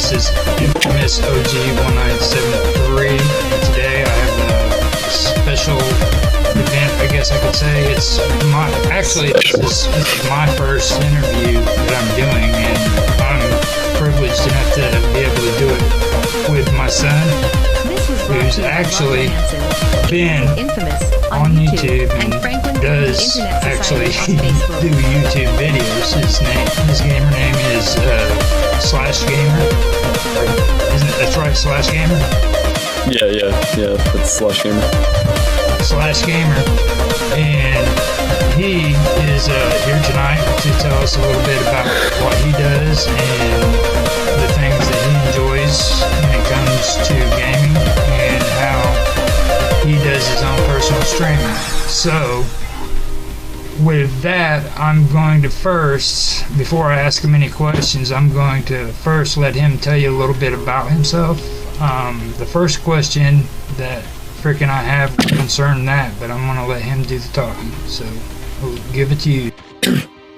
This is Infamous OG1973, and today I have a special event, I guess I could say. This is my first interview that I'm doing, and I'm privileged enough to be able to do it with my son, who's actually been on YouTube and does actually do YouTube videos. His gamer name is Slash Gamer. That's right, Slash Gamer? Yeah, that's Slash Gamer. Slash Gamer. And he is here tonight to tell us a little bit about what he does and the things that he enjoys when it comes to gaming and how he does his own personal streaming. So, with that, I'm going to first, before I ask him any questions, I'm going to first let him tell you a little bit about himself. The first question that freaking I have concern that, but I'm going to let him do the talking. So, we'll give it to you.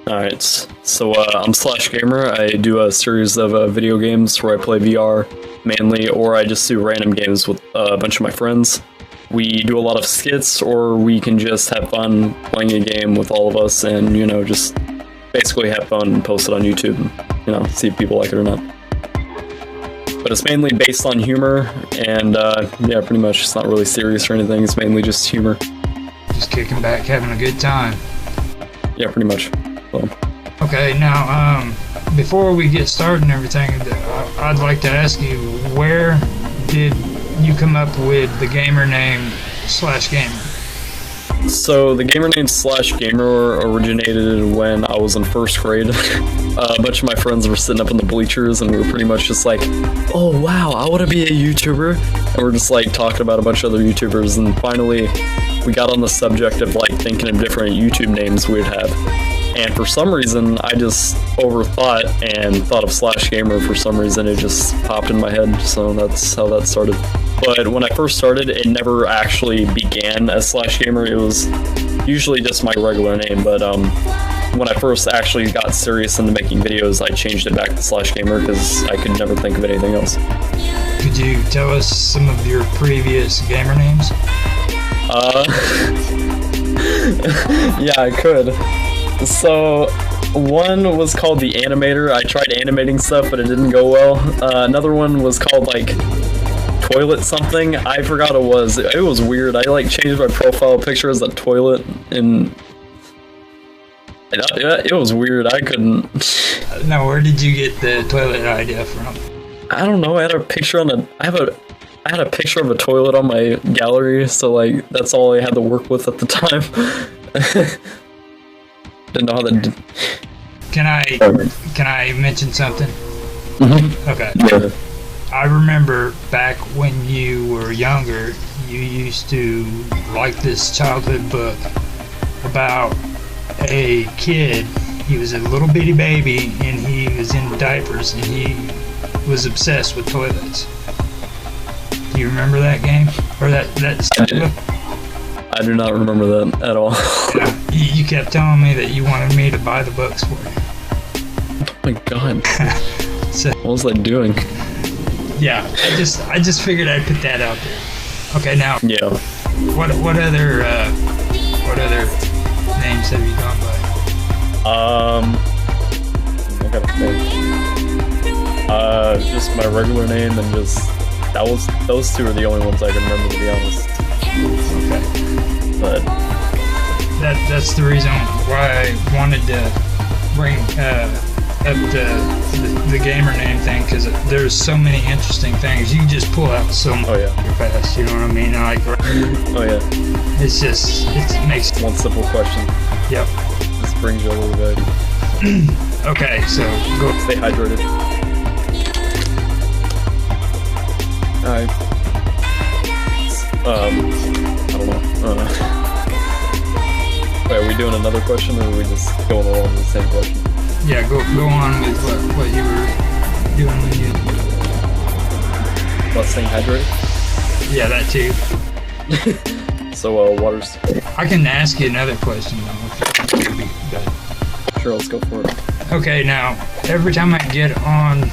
Alright, so I'm Slash Gamer. I do a series of video games where I play VR mainly, or I just do random games with a bunch of my friends. We do a lot of skits, or we can just have fun playing a game with all of us and, just basically have fun and post it on YouTube and, see if people like it or not. But it's mainly based on humor, and yeah, pretty much. It's not really serious or anything, it's mainly just humor. Just kicking back, having a good time. Yeah, pretty much. So. Okay, now, before we get started and everything, I'd like to ask you, where did you come up with the gamer name Slash Gamer? So the gamer name Slash Gamer originated when I was in first grade. A bunch of my friends were sitting up in the bleachers and we were pretty much just like, oh wow, I want to be a YouTuber. And we're just like talking about a bunch of other YouTubers, and finally we got on the subject of like thinking of different YouTube names we'd have. And for some reason, I just overthought and thought of Slash Gamer. For some reason, it just popped in my head, so that's how that started. But when I first started, it never actually began as Slash Gamer. It was usually just my regular name, but when I first actually got serious into making videos, I changed it back to Slash Gamer because I could never think of anything else. Could you tell us some of your previous gamer names? Yeah, I could. So, one was called The Animator. I tried animating stuff, but it didn't go well. Another one was called, like, Toilet something. I forgot it was. It was weird. I, like, changed my profile picture as a toilet, and it was weird. I couldn't... Now, where did you get the toilet idea from? I don't know. I had a picture on I had a picture of a toilet on my gallery, so, like, that's all I had to work with at the time. Didn't know how that did. Can I mention something? Mm-hmm. Okay. Yeah. I remember back when you were younger, you used to like this childhood book about a kid. He was a little bitty baby and he was in diapers and he was obsessed with toilets. Do you remember that game? Or that book? I do not remember that at all. Yeah, you kept telling me that you wanted me to buy the books for you. Oh my god. So, what was I doing? Yeah, I just figured I'd put that out there. Okay, now. Yeah. What other names have you gone by? I gotta think. Just my regular name and just those two are the only ones I can remember, to be honest. Okay. But that's the reason why I wanted to bring up the gamer name thing, because there's so many interesting things. You just pull out so much fast, you know what I mean? Like, oh yeah. It's just, it makes... One simple question. Yep. This brings you a little bit. Okay, so go. Stay hydrated. Alright. I don't know. Wait, are we doing another question, or are we just going along with the same question? Yeah, go on with what you were doing when you... About staying hydrated? Yeah, that too. So, water's... I can ask you another question, though. Sure, let's go for it. Okay, now, every time I get on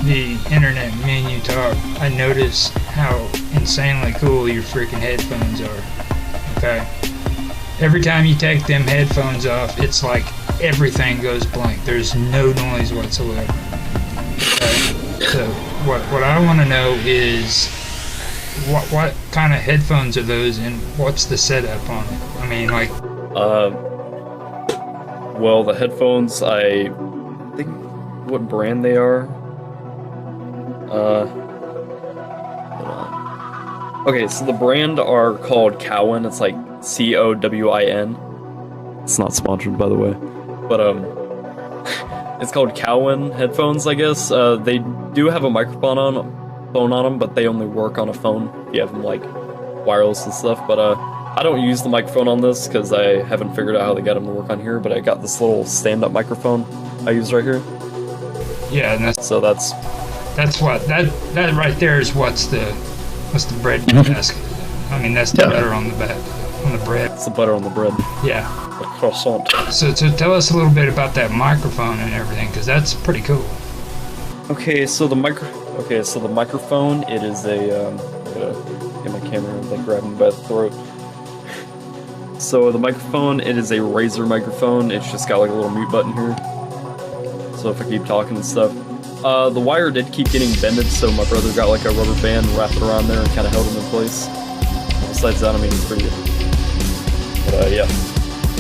the internet, me and you talk, I notice how insanely cool your freaking headphones are. Okay? Every time you take them headphones off, it's like everything goes blank. There's no noise whatsoever. Okay? So what I want to know is what kind of headphones are those, and what's the setup on it? I mean, like. Well, the headphones, I think what brand they are. Hold on. Okay, so the brand are called Cowin. It's like Cowin. It's not sponsored, by the way, but it's called Cowin headphones, I guess. They do have a microphone on them, but they only work on a phone. You have them like wireless and stuff. But I don't use the microphone on this because I haven't figured out how they got them to work on here. But I got this little stand-up microphone I use right here. Yeah, and that's what that right there is. What's the bread basket? I mean, that's the butter on the back on the bread. It's the butter on the bread. Yeah. The croissant. So tell us a little bit about that microphone and everything, because that's pretty cool. Okay, so the microphone, it is a I'm gonna get my camera and like grab him by the throat. So the microphone, it is a Razer microphone. It's just got like a little mute button here. So if I keep talking and stuff. The wire did keep getting bended, so my brother got like a rubber band, wrapped it around there, and kind of held him in place. Besides that, I mean, it's pretty good. But yeah.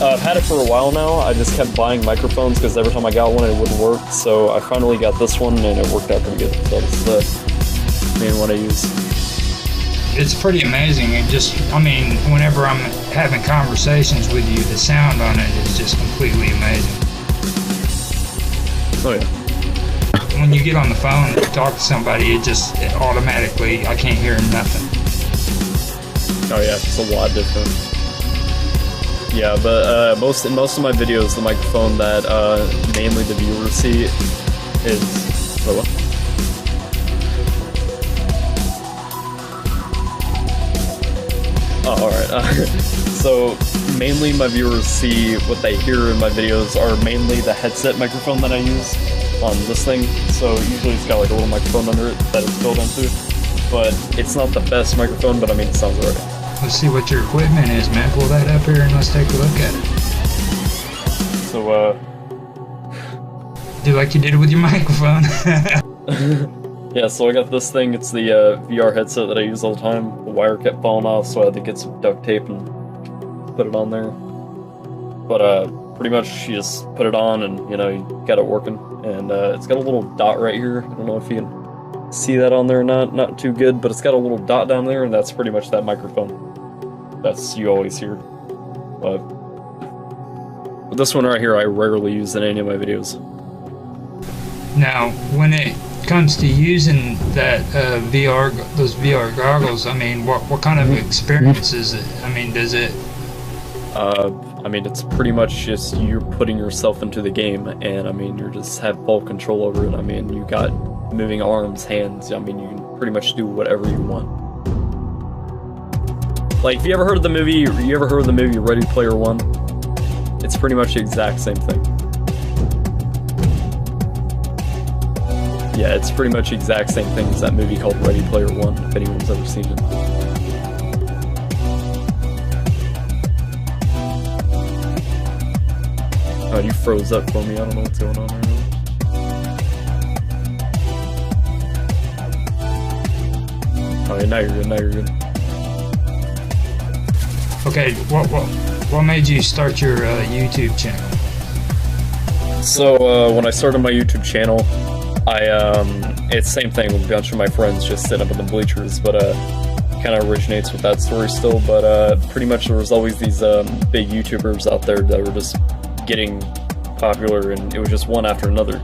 I've had it for a while now. I just kept buying microphones because every time I got one, it wouldn't work. So I finally got this one, and it worked out pretty good. So this is the main one I use. It's pretty amazing. It just, I mean, whenever I'm having conversations with you, the sound on it is just completely amazing. Oh yeah. When you get on the phone and talk to somebody, it automatically, I can't hear nothing. Oh yeah, it's a lot different. Yeah, but most of my videos, the microphone that mainly the viewers see is. Oh, alright. So mainly my viewers see what they hear in my videos are mainly the headset microphone that I use on this thing. So usually it's got like a little microphone under it that it's built into. But it's not the best microphone, but I mean it sounds alright. Let's see what your equipment is, man. Pull that up here and let's take a look at it. So, do like you did with your microphone. yeah, so I got this thing. It's the VR headset that I use all the time. The wire kept falling off, so I had to get some duct tape and put it on there. But, pretty much you just put it on and, you know, you got it working. And, it's got a little dot right here. I don't know if you can see that on there or not too good, but it's got a little dot down there, and that's pretty much that microphone. That's you always hear. But this one right here, I rarely use in any of my videos. Now, when it comes to using that those VR goggles, I mean, what kind of experience is it? I mean, does it? I mean, it's pretty much just you're putting yourself into the game, and I mean, you just have full control over it. I mean, you got moving arms, hands. I mean, you can pretty much do whatever you want. Like, if you ever heard of the movie Ready Player One? It's pretty much the exact same thing. Yeah, it's pretty much the exact same thing as that movie called Ready Player One, if anyone's ever seen it. Oh, you froze up for me. I don't know what's going on right now. Oh, yeah, now you're good. Okay, what made you start your YouTube channel? So, when I started my YouTube channel, it's the same thing with a bunch of my friends just sitting up in the bleachers, but, kind of originates with that story still, but, pretty much there was always these, big YouTubers out there that were just getting popular, and it was just one after another.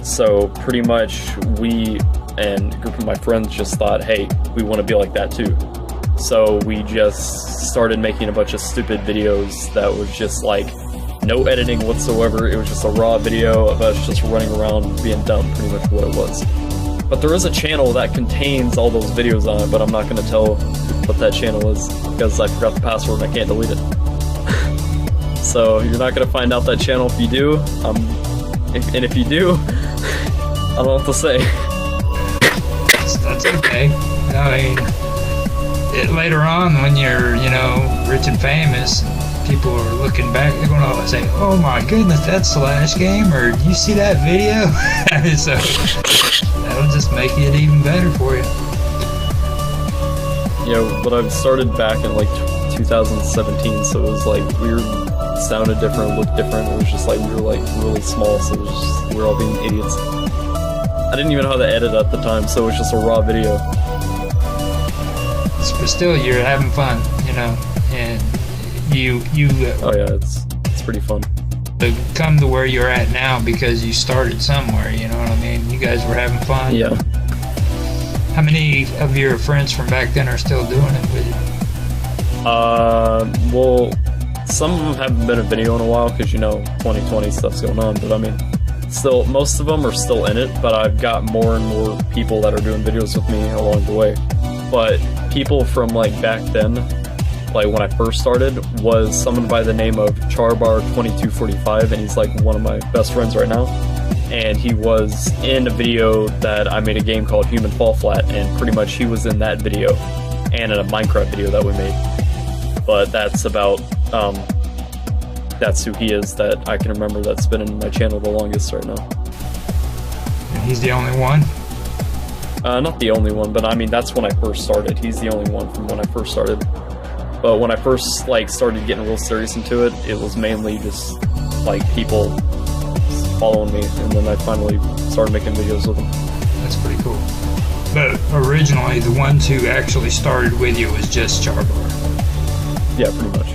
So, pretty much, we and a group of my friends just thought, hey, we want to be like that too. So we just started making a bunch of stupid videos that was just like no editing whatsoever. It was just a raw video of us just running around being dumb, pretty much what it was. But there is a channel that contains all those videos on it, but I'm not going to tell what that channel is because I forgot the password and I can't delete it. So you're not going to find out that channel if you do. And if you do, I don't know what to say. it's okay. I mean, later on when you're, rich and famous, people are looking back, they're going to say, oh my goodness, that's Slash Gamer. Do you see that video? So that'll just make it even better for you. But I've started back in like 2017, so it was like weird, sounded different, looked different. It was just like we were like really small, so it was just, we were all being idiots. I didn't even know how to edit at the time, so it was just a raw video. But still, you're having fun, and you oh yeah, it's pretty fun. Come to where you're at now because you started somewhere, you know what I mean? You guys were having fun. Yeah. How many of your friends from back then are still doing it with you? Well, some of them haven't been in video in a while because 2020 stuff's going on, but I mean, still, most of them are still in it, but I've got more and more people that are doing videos with me along the way. But people from like back then, like when I first started, was someone by the name of Charbar2245, and he's like one of my best friends right now. And he was in a video that I made a game called Human Fall Flat, and pretty much he was in that video and in a Minecraft video that we made. But that's about, that's who he is that I can remember that's been in my channel the longest right now. And he's the only one? Not the only one, but I mean, that's when I first started. He's the only one from when I first started. But when I first started getting real serious into it, it was mainly just like people following me, and then I finally started making videos with them. That's pretty cool. But originally, the ones who actually started with you was just Charbar. Yeah, pretty much.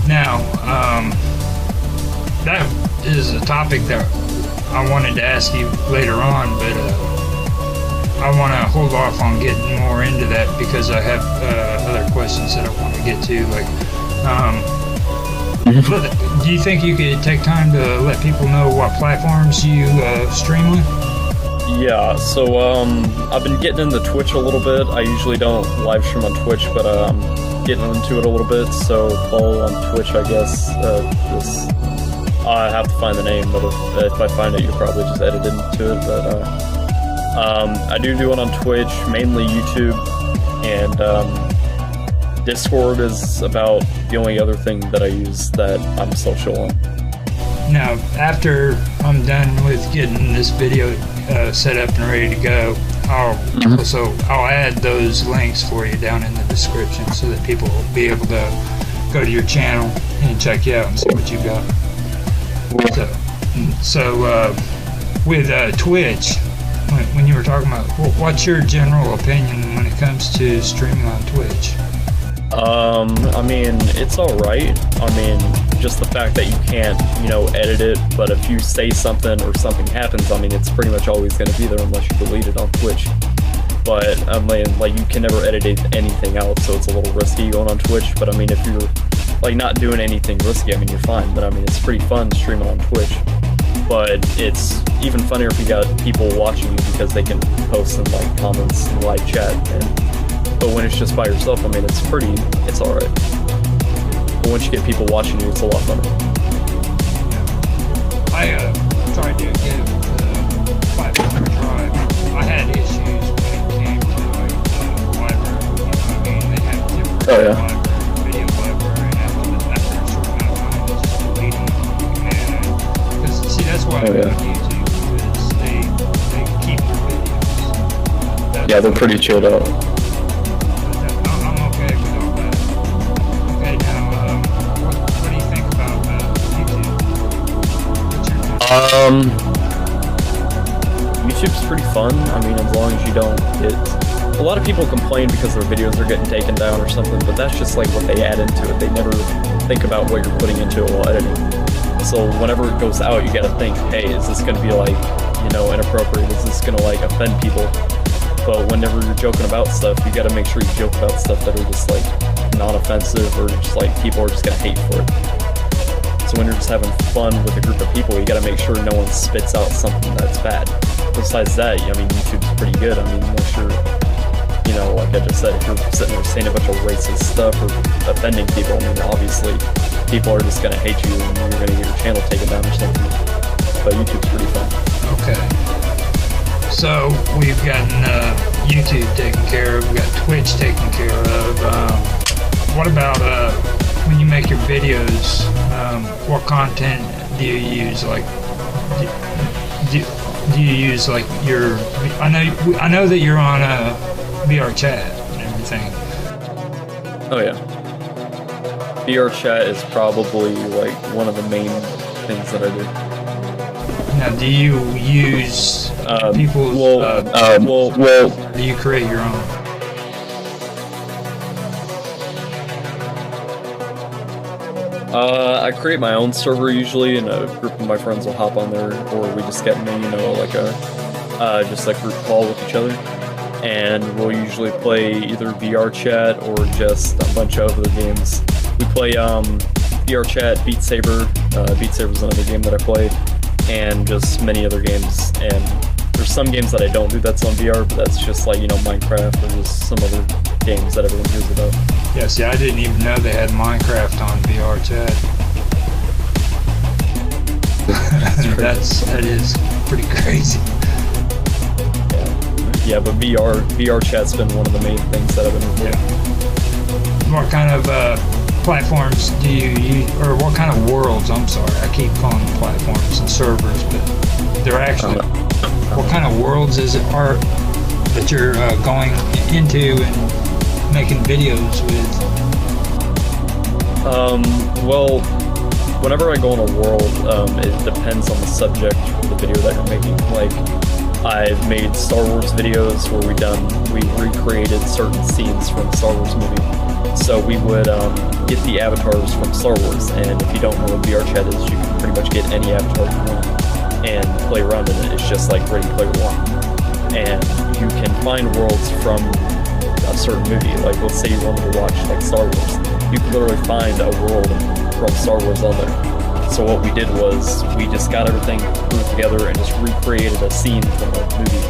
Now, that is a topic that I wanted to ask you later on, but I want to hold off on getting more into that because I have other questions that I want to get to. Do you think you could take time to let people know what platforms you stream on? Yeah, so I've been getting into Twitch a little bit. I usually don't live stream on Twitch, but I'm getting into it a little bit, so follow on Twitch, I guess. I have to find the name, but if I find it, you'll probably just edit into it. But I do it on Twitch, mainly YouTube, and Discord is about the only other thing that I use that I'm social on. Now, after I'm done with getting this video set up and ready to go, I'll add those links for you down in the description so that people will be able to go to your channel and check you out and see what you got. So with Twitch, when you were talking about, what's your general opinion when it comes to streaming on Twitch? I mean, it's alright. I mean, just the fact that you can't, edit it, but if you say something or something happens, I mean, it's pretty much always going to be there unless you delete it on Twitch. But, I mean, you can never edit anything out, so it's a little risky going on Twitch. But, I mean, if you're, not doing anything risky, I mean, you're fine. But, I mean, it's pretty fun streaming on Twitch. But it's even funnier if you got people watching you because they can post and, comments and live chat. But when it's just by yourself, I mean, it's alright. But once you get people watching you, it's a lot funner. I tried to give the platform a try. I had issues when it came to library. I mean, they have different library, video library, and after a short amount of time, it's just deleting them. Because see, that's why I love YouTube, is they keep your videos. Yeah, they're pretty chilled out. I'm okay with all that. Okay, now, what do you think about YouTube? What's your YouTube's pretty fun. I mean, as long as you don't get... A lot of people complain because their videos are getting taken down or something, but that's just like what they add into it. They never think about what you're putting into it while editing. So whenever it goes out, you gotta think, hey, is this gonna be like, you know, inappropriate? Is this gonna like offend people? But whenever you're joking about stuff, you gotta make sure you joke about stuff that are just like non-offensive or just like people are just gonna hate for it. So when you're just having fun with a group of people, you gotta make sure no one spits out something that's bad. Besides that, I mean, YouTube's pretty good. I mean, unless you're, you know, like I just said, if you're sitting there saying a bunch of racist stuff or offending people, I mean, obviously, people are just gonna hate you and you're gonna get your channel taken down or something. But YouTube's pretty fun. Okay. So we've gotten YouTube taken care of. We've got Twitch taken care of. What about when you make your videos? What content do you use? Like, do you use like your? I know that you're on VR chat and everything. Oh yeah. VR chat is probably like one of the main things that I do. Now, do you use people's? Well, do you create your own? I create my own server usually, and a group of my friends will hop on there, or we just get in, you know, like a just like group call with each other, and we'll usually play either VR chat or just a bunch of other games. We play VR chat, Beat Saber. Beat Saber's another game that I play, and just many other games. And there's some games that I don't do that's on VR, but that's just like, you know, Minecraft or just some other games that everyone hears about. Yeah, see, I didn't even know they had Minecraft on VR chat. That is pretty crazy. Yeah, but VR chat's been one of the main things that I've been doing. Yeah. What kind of platforms do you use, or what kind of worlds? I'm sorry, I keep calling them platforms and servers, but they're actually. What kind of worlds are that you're going into and making videos with? Well, whenever I go in a world, it depends on the subject of the video that you're making. Like, I've made Star Wars videos where we recreated certain scenes from the Star Wars movie. So we would get the avatars from Star Wars, and if you don't know what VR chat is, you can pretty much get any avatar you want and play around in it. It's just like Ready Player One. And you can find worlds from a certain movie. Like, let's say you wanted to watch like Star Wars, you can literally find a world from Star Wars on there. So what we did was we just got everything put together and just recreated a scene from a movie.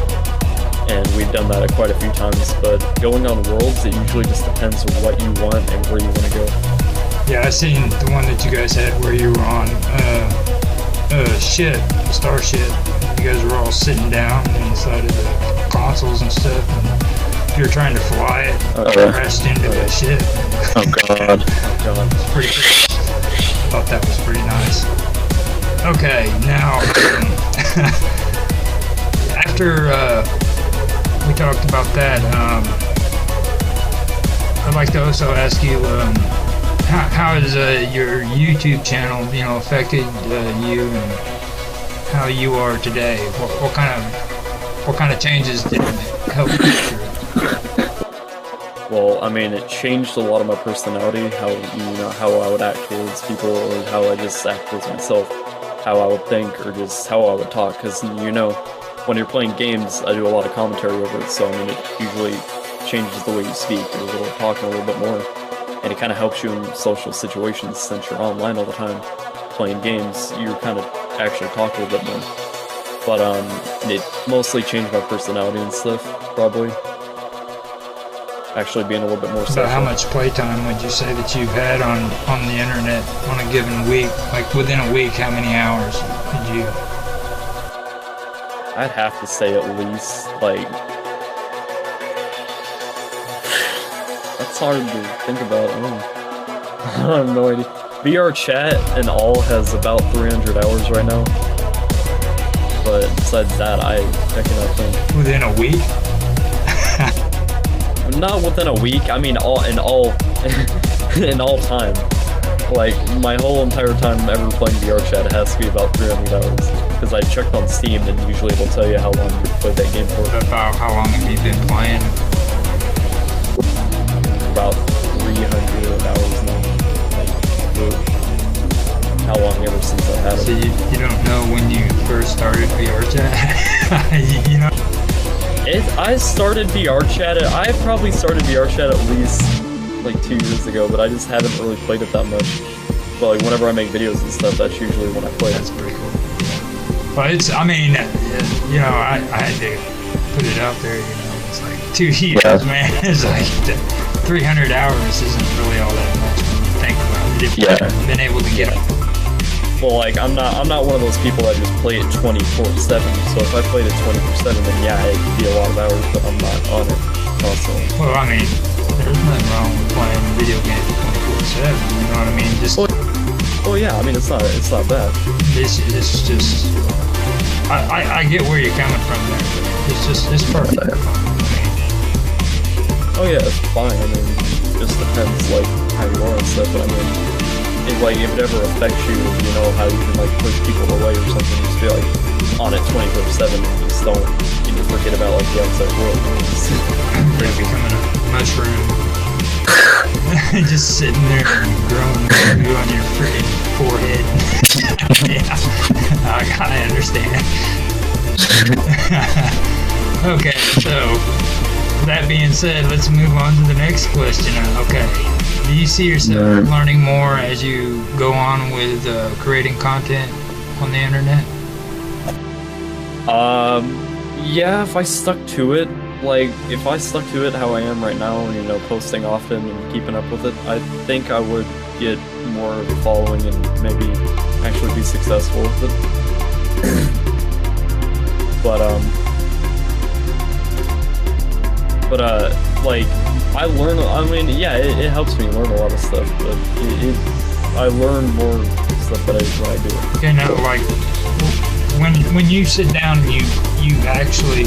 And we've done that quite a few times. But going on worlds, it usually just depends on what you want and where you want to go. Yeah, I seen the one that you guys had where you were on Starship. You guys were all sitting down inside of the consoles and stuff, and you were trying to fly it, crashed into a ship. Oh god. Oh god. It's pretty cool. I thought that was pretty nice. Okay, now after we talked about that, I'd like to also ask you, how has your YouTube channel, you know, affected you and how you are today? What kind of changes did it help you through? Well, I mean, it changed a lot of my personality, how I would act towards people, or how I just act towards myself, how I would think, or just how I would talk. Because, you know, when you're playing games, I do a lot of commentary over it, so I mean, it usually changes the way you speak, or talking a little bit more, and it kind of helps you in social situations. Since you're online all the time playing games, you kind of actually talk a little bit more. But it mostly changed my personality and stuff, probably. Actually being a little bit more social. So how much playtime would you say that you've had on the internet on a given week? Like, within a week, how many hours did you? I'd have to say at least, like, that's hard to think about. I have no idea. VR chat and all has about 300 hours right now. But besides that, I cannot think. Within a week? not within a week. I mean, in all time. Like, my whole entire time ever playing VR chat, it has to be about 300 hours. Because I checked on Steam, and usually it'll tell you how long you played that game for. About how long have you been playing? About 300 hours now. Like, how long ever since I've had it. So you don't know when you first started VR chat? you know? I started VR chat, I probably started VR chat at least like 2 years ago, but I just haven't really played it that much. But like whenever I make videos and stuff, that's usually when I play it. That's pretty cool. But it's, I mean, you know, I had to put it out there, you know, it's like 2 years, man. It's like 300 hours isn't really all that much when you think about it, if you've been able to get it. Well, like, I'm not one of those people that just play it 24/7, so if I played it 24/7, then yeah, it'd be a lot of hours, but I'm not on it constantly. Well, I mean, there's nothing wrong with playing video games 24/7, you know what I mean? Just, well, yeah, I mean, it's not bad. It's just, I get where you're coming from there, but it's perfect. Oh yeah, it's fine, I mean, it just depends, like, how you are and stuff, but I mean, if it ever affects you, you know, how you can, like, push people away or something, just be, like, on it 24/7, and you just don't, you just forget about, like, the outside world. You're becoming a mushroom. Just sitting there and growing on your freaking forehead. Yeah, I understand. Okay, so, that being said, let's move on to the next question. Okay. Do you see yourself learning more as you go on with creating content on the internet? Yeah, if I stuck to it, like, if I stuck to it how I am right now, you know, posting often and keeping up with it, I think I would get more of a following and maybe actually be successful with it. Like, I mean, yeah, it helps me learn a lot of stuff, but I learn more stuff that when I do it. Okay, now, like, when you sit down and you actually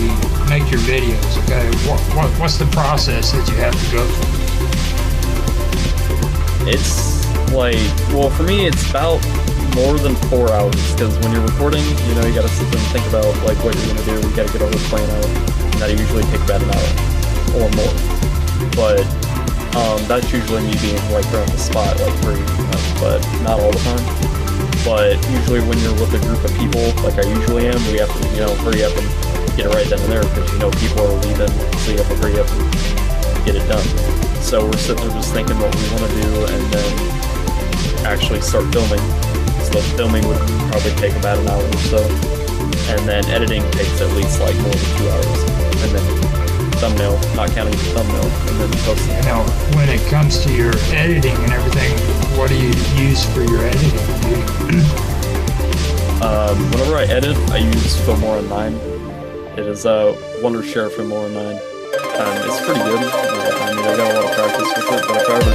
make your videos, okay, what's the process that you have to go through? It's like, well, for me, it's about more than 4 hours, because when you're recording, you know, you gotta sit there and think about, like, what you're gonna do, you gotta get all the plan out, and that'll usually take about an hour or more. But that's usually me being, like, on the spot, like, but not all the time. But usually when you're with a group of people, like I usually am, we have to, you know, hurry up and get it right then and there, because, you know, people are leaving, so you have to hurry up and get it done. So we're sitting there just thinking what we want to do, and then actually start filming. So filming would probably take about an hour or so, and then editing takes at least, like, more than 2 hours, and then thumbnail, not counting the thumbnail, and then posting. Now, when it comes to your editing and everything, what do you use for your editing? Whenever I edit, I use Filmora 9. It is Wondershare Filmora 9. It's pretty good. I mean, I've got a lot of practice with it, but if I ever